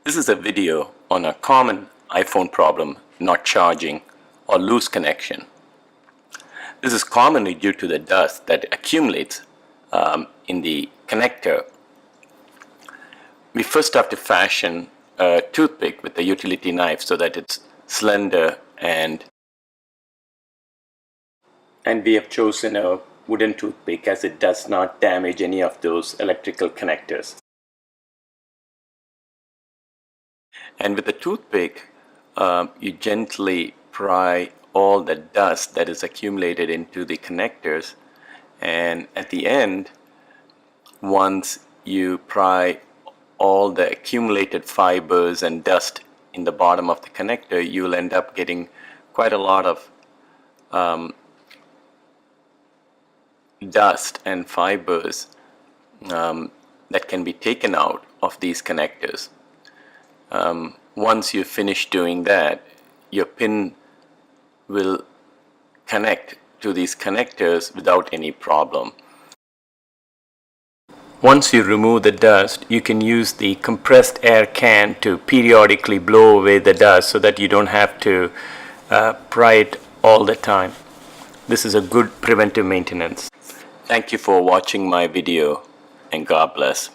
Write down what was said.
This is a video on a common iPhone problem, not charging or loose connection. This is commonly due to the dust that accumulates in the connector. We first have to fashion a toothpick with a utility knife so that it's slender, and we have chosen a wooden toothpick as it does not damage any of those electrical connectors. And with the toothpick, you gently pry all the dust that is accumulated into the connectors, and at the end, once you pry all the accumulated fibers and dust in the bottom of the connector, you will end up getting quite a lot of dust and fibers that can be taken out of these connectors. Once you finish doing that, your pin will connect to these connectors without any problem. Once you remove the dust, you can use the compressed air can to periodically blow away the dust so that you don't have to pry it all the time. This is a good preventive maintenance. Thank you for watching my video, and God bless.